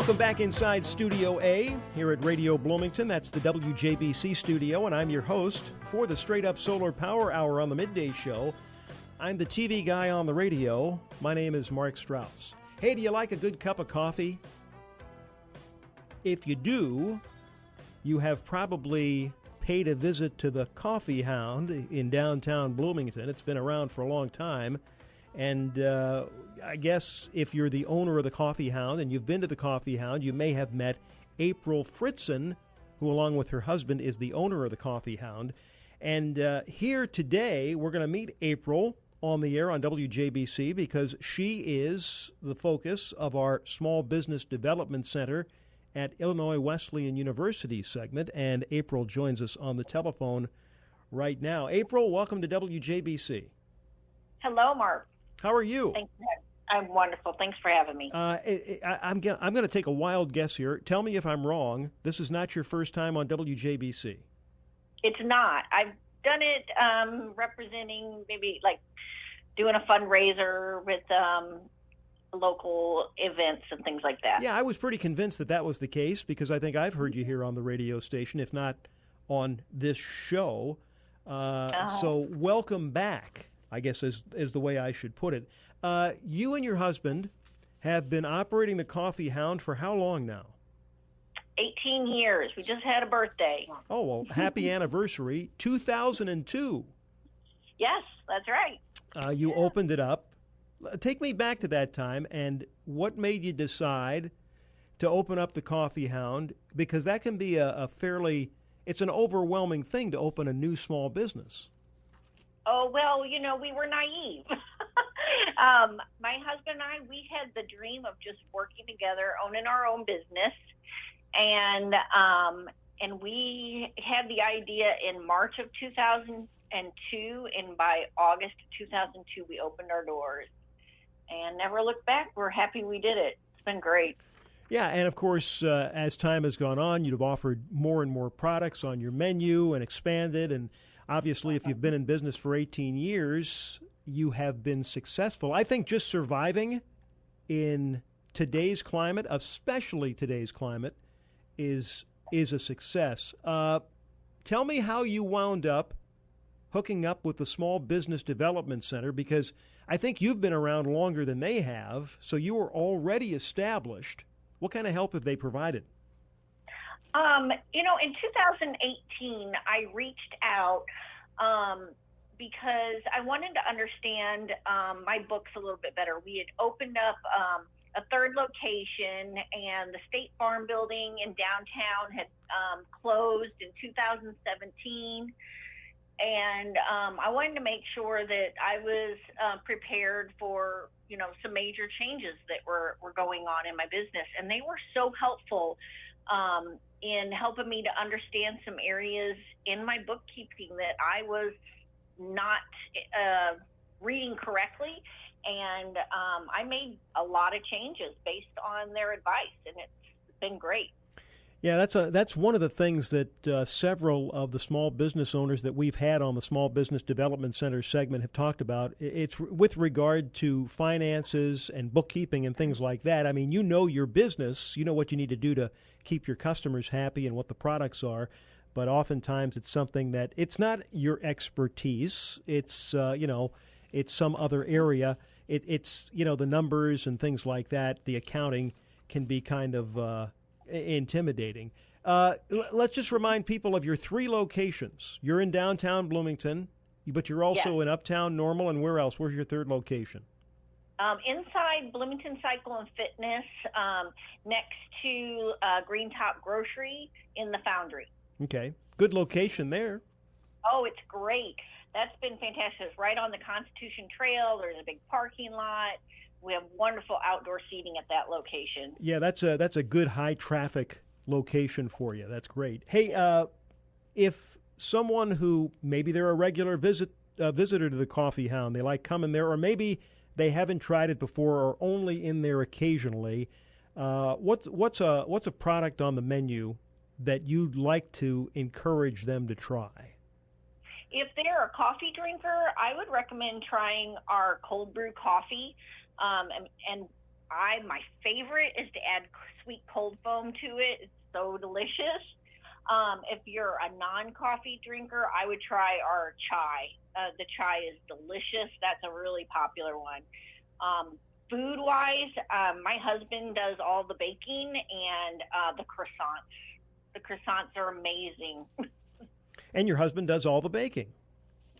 Welcome back inside Studio A here at Radio Bloomington. That's the WJBC studio, and I'm your host for the Straight Up Solar Power Hour on the Midday Show. I'm the TV guy on the radio. My name is Mark Strauss. Hey, do you like a good cup of coffee? If you do, you have probably paid a visit to the Coffee Hound in downtown Bloomington. It's been around for a long time. And I guess if you're the owner of the Coffee Hound and you've been to the Coffee Hound, you may have met April Fritzen, who along with her husband is the owner of the Coffee Hound. And here today, we're going to meet April on the air on WJBC because she is the focus of our Small Business Development Center at Illinois Wesleyan University segment. And April joins us on the telephone right now. April, welcome to WJBC. Hello, Mark. How are you? Thanks. I'm wonderful. Thanks for having me. I'm going to take a wild guess here. Tell me if I'm wrong. This is not your first time on WJBC. It's not. I've done it representing maybe like doing a fundraiser with local events and things like that. Yeah, I was pretty convinced that was the case because I think I've heard you here on the radio station, if not on this show. So welcome back, I guess is the way I should put it. You and your husband have been operating the Coffee Hound for how long now? 18 years. We just had a birthday. Oh, well, happy anniversary. 2002. Yes, that's right. You opened it up. Take me back to that time, and what made you decide to open up the Coffee Hound? Because that can be it's an overwhelming thing to open a new small business. Oh, well, we were naive. My husband and I, we had the dream of just working together, owning our own business. And we had the idea in March of 2002, and by August of 2002, we opened our doors and never looked back. We're happy we did it. It's been great. Yeah, and of course, as time has gone on, you've offered more and more products on your menu and expanded. And obviously, if you've been in business for 18 years, you have been successful. I think just surviving in today's climate, especially today's climate, is a success. Tell me how you wound up hooking up with the Small Business Development Center, because I think you've been around longer than they have, so you were already established. What kind of help have they provided? In 2018, I reached out because I wanted to understand my books a little bit better. We had opened up a third location, and the State Farm building in downtown had closed in 2017. And I wanted to make sure that I was prepared for, some major changes that were going on in my business. And they were so helpful in helping me to understand some areas in my bookkeeping that I was not reading correctly. And I made a lot of changes based on their advice, and it's been great. Yeah, that's one of the things that several of the small business owners that we've had on the Small Business Development Center segment have talked about. It's with regard to finances and bookkeeping and things like that. I mean, you know your business, you know what you need to do to keep your customers happy and what the products are, but oftentimes it's something that it's not your expertise. It's it's some other area. It's the numbers and things like that. The accounting can be kind of intimidating. Let's just remind people of your three locations. You're in downtown Bloomington, but you're also in Uptown Normal, and where else? Where's your third location? Inside Bloomington Cycle and Fitness, next to Green Top Grocery in the Foundry. Okay. Good location there. Oh, it's great. That's been fantastic. It's right on the Constitution Trail. There's a big parking lot. We have wonderful outdoor seating at that location. Yeah, that's a good high traffic location for you. That's great. Hey, if someone who maybe they're a regular visitor to the Coffee Hound, they like coming there, or maybe they haven't tried it before or only in there occasionally, what's a product on the menu that you'd like to encourage them to try? If they're a coffee drinker, I would recommend trying our cold brew coffee. And My favorite is to add sweet cold foam to it. It's so delicious. If you're a non-coffee drinker, I would try our chai. The chai is delicious. That's a really popular one. Food-wise, my husband does all the baking and the croissants. The croissants are amazing. And your husband does all the baking.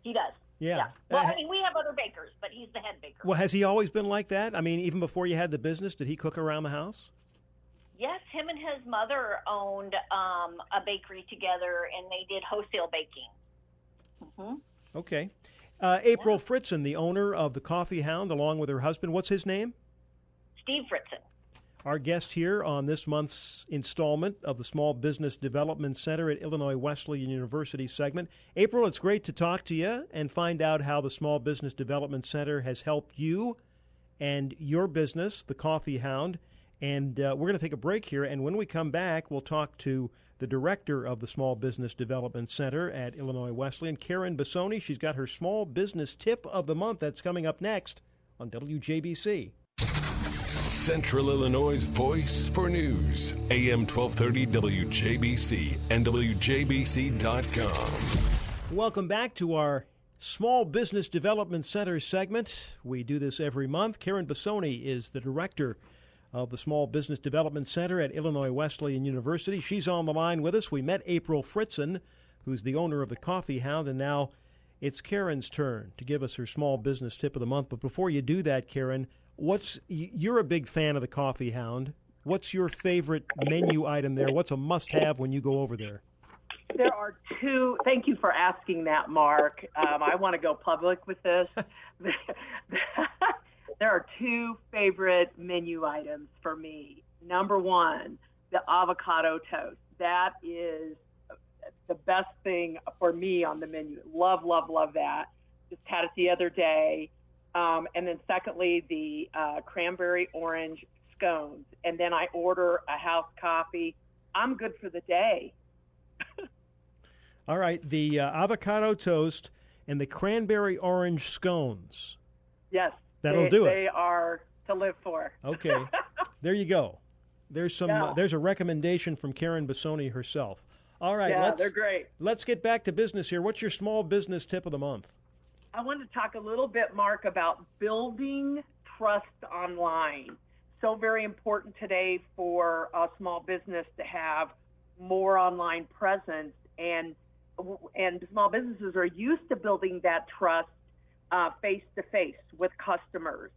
He does. Yeah. Well, I mean, we have other bakers, but he's the head baker. Well, has he always been like that? I mean, even before you had the business, did he cook around the house? Yes, him and his mother owned a bakery together, and they did wholesale baking. Mm-hmm. Okay. April Fritzen, the owner of the Coffee Hound, along with her husband. What's his name? Steve Fritzen. Our guest here on this month's installment of the Small Business Development Center at Illinois Wesleyan University segment. April, it's great to talk to you and find out how the Small Business Development Center has helped you and your business, the Coffee Hound. And we're going to take a break here, and when we come back, we'll talk to the director of the Small Business Development Center at Illinois Wesleyan, Karen Bissoni. She's got her Small Business Tip of the Month. That's coming up next on WJBC. Central Illinois' voice for news. AM 1230 WJBC and WJBC.com. Welcome back to our Small Business Development Center segment. We do this every month. Karen Bissoni is the director of the Small Business Development Center at Illinois Wesleyan University. She's on the line with us. We met April Fritzen, who's the owner of the Coffee Hound, and now it's Karen's turn to give us her Small Business Tip of the Month. But before you do that, Karen, you're a big fan of the Coffee Hound. What's your favorite menu item there? What's a must-have when you go over there? There are two. Thank you for asking that, Mark. I want to go public with this. There are two favorite menu items for me. Number one, the avocado toast. That is the best thing for me on the menu. Love, love, love that. Just had it the other day. And then secondly, the cranberry orange scones. And then I order a house coffee. I'm good for the day. All right, the avocado toast and the cranberry orange scones. Yes. That'll do it. They are to live for. Okay. There you go. There's some. There's a recommendation from Karen Bissoni herself. All right. Yeah, they're great. Let's get back to business here. What's your small business tip of the month? I wanted to talk a little bit, Mark, about building trust online. So very important today for a small business to have more online presence, and small businesses are used to building that trust face-to-face with customers,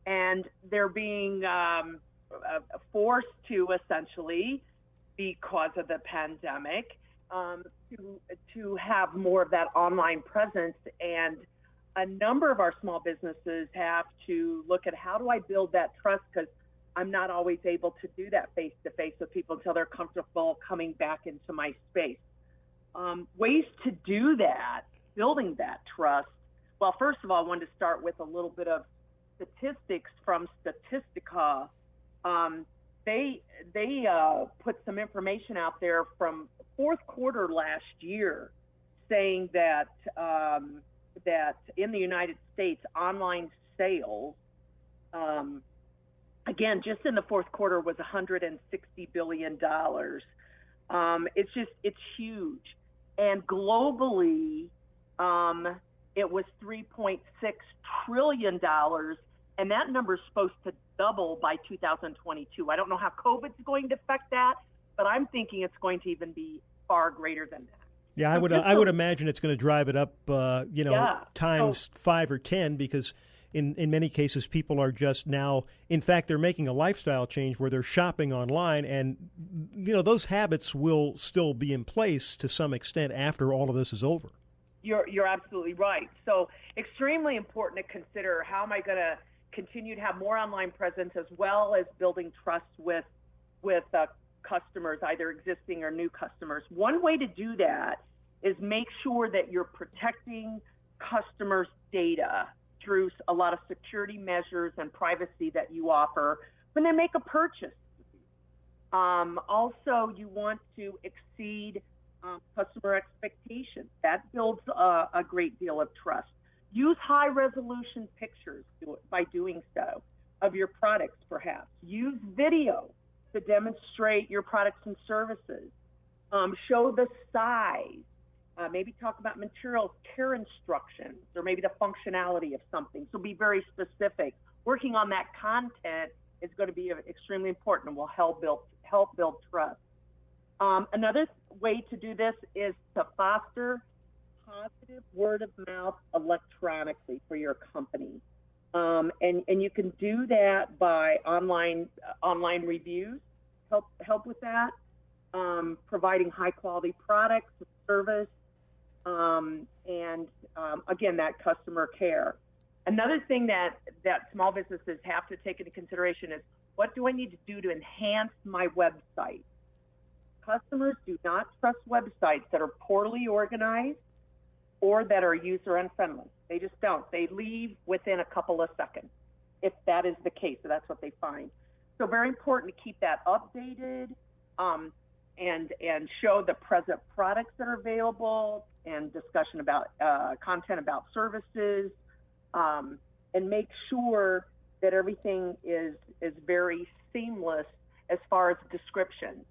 and they're being forced to essentially, because of the pandemic, to have more of that online presence. And a number of our small businesses have to look at, how do I build that trust, because I'm not always able to do that face-to-face with people until they're comfortable coming back into my space. Ways to do that, building that trust. Well, first of all, I wanted to start with a little bit of statistics from Statistica. They put some information out there from fourth quarter last year, saying that that in the United States, online sales, again, just in the fourth quarter, was $160 billion. It's huge, and globally, it was $3.6 trillion, and that number is supposed to double by 2022. I don't know how COVID's going to affect that, but I'm thinking it's going to even be far greater than that. Yeah, I would imagine it's going to drive it up, times 5 or 10, because in many cases people are just now, in fact, they're making a lifestyle change where they're shopping online, and those habits will still be in place to some extent after all of this is over. You're absolutely right. So extremely important to consider, how am I going to continue to have more online presence, as well as building trust with customers, either existing or new customers. One way to do that is make sure that you're protecting customers' data through a lot of security measures and privacy that you offer when they make a purchase. Also, you want to exceed customer expectations. That builds a great deal of trust. Use high-resolution pictures by doing so. of your products, perhaps. Use video to demonstrate your products and services. Show the size. Maybe talk about materials, care instructions, or maybe the functionality of something. So be very specific. Working on that content is going to be extremely important and will help build trust. Another way to do this is to foster positive word of mouth electronically for your company. And you can do that by online reviews, help with that, providing high quality products, service, and again, that customer care. Another thing that small businesses have to take into consideration is, what do I need to do to enhance my website? Customers do not trust websites that are poorly organized or that are user unfriendly. They just don't. They leave within a couple of seconds, if that is the case. So that's what they find. So very important to keep that updated, and show the present products that are available, and discussion about content about services, and make sure that everything is very seamless as far as description.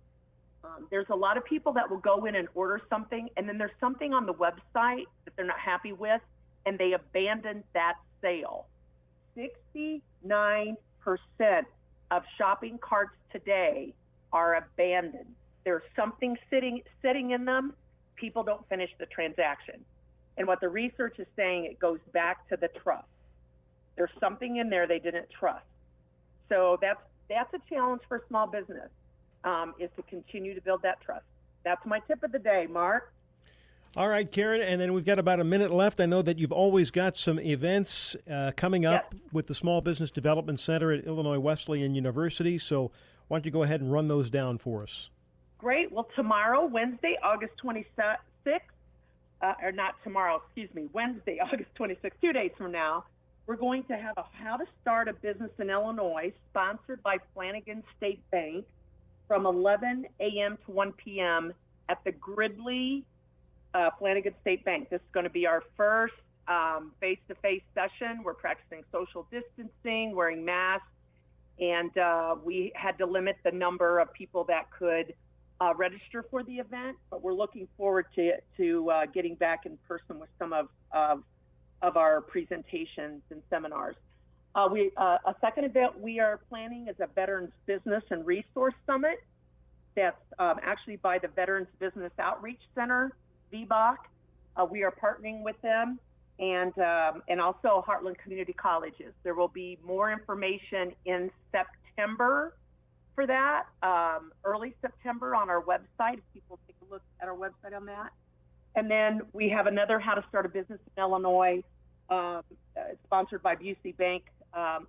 There's a lot of people that will go in and order something, and then there's something on the website that they're not happy with, and they abandon that sale. 69% of shopping carts today are abandoned. There's something sitting in them. People don't finish the transaction. And what the research is saying, it goes back to the trust. There's something in there they didn't trust. So that's a challenge for small business, is to continue to build that trust. That's my tip of the day, Mark. All right, Karen, and then we've got about a minute left. I know that you've always got some events coming up with the Small Business Development Center at Illinois Wesleyan University, so why don't you go ahead and run those down for us? Great. Well, tomorrow, Wednesday, August 26th, or not tomorrow, excuse me, Wednesday, August 26th, 2 days from now, we're going to have a How to Start a Business in Illinois, sponsored by Flanagan State Bank, from 11 a.m. to 1 p.m. at the Gridley Flanagan State Bank. This is going to be our first face-to-face session. We're practicing social distancing, wearing masks, and we had to limit the number of people that could register for the event, but we're looking forward to getting back in person with some of our presentations and seminars. A second event we are planning is a Veterans Business and Resource Summit. That's actually by the Veterans Business Outreach Center, VBOC. We are partnering with them, and also Heartland Community Colleges. There will be more information in September for that, early September on our website, if people take a look at our website on that. And then we have another How to Start a Business in Illinois, sponsored by Busey Bank,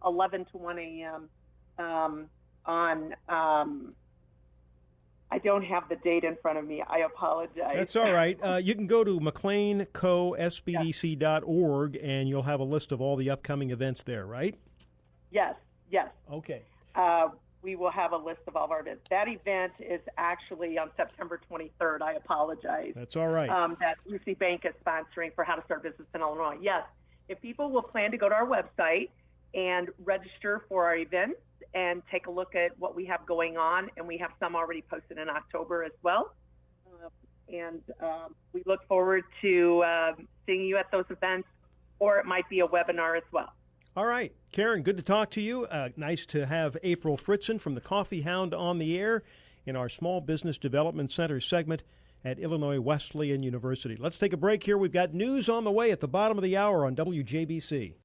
11 to 1 a.m. On I don't have the date in front of me. I apologize. That's all right. You can go to McLeanCoSBDC.org, and you'll have a list of all the upcoming events there, right? Yes. Okay. We will have a list of all of our events. That event is actually on September 23rd. I apologize. That's all right. That UC Bank is sponsoring for How to Start Business in Illinois. Yes. If people will plan to go to our website and register for our events and take a look at what we have going on, and we have some already posted in October as well. We look forward to seeing you at those events, or it might be a webinar as well. All right. Karen, good to talk to you. Nice to have April Fritzen from the Coffee Hound on the air in our Small Business Development Center segment at Illinois Wesleyan University. Let's take a break here. We've got news on the way at the bottom of the hour on WJBC.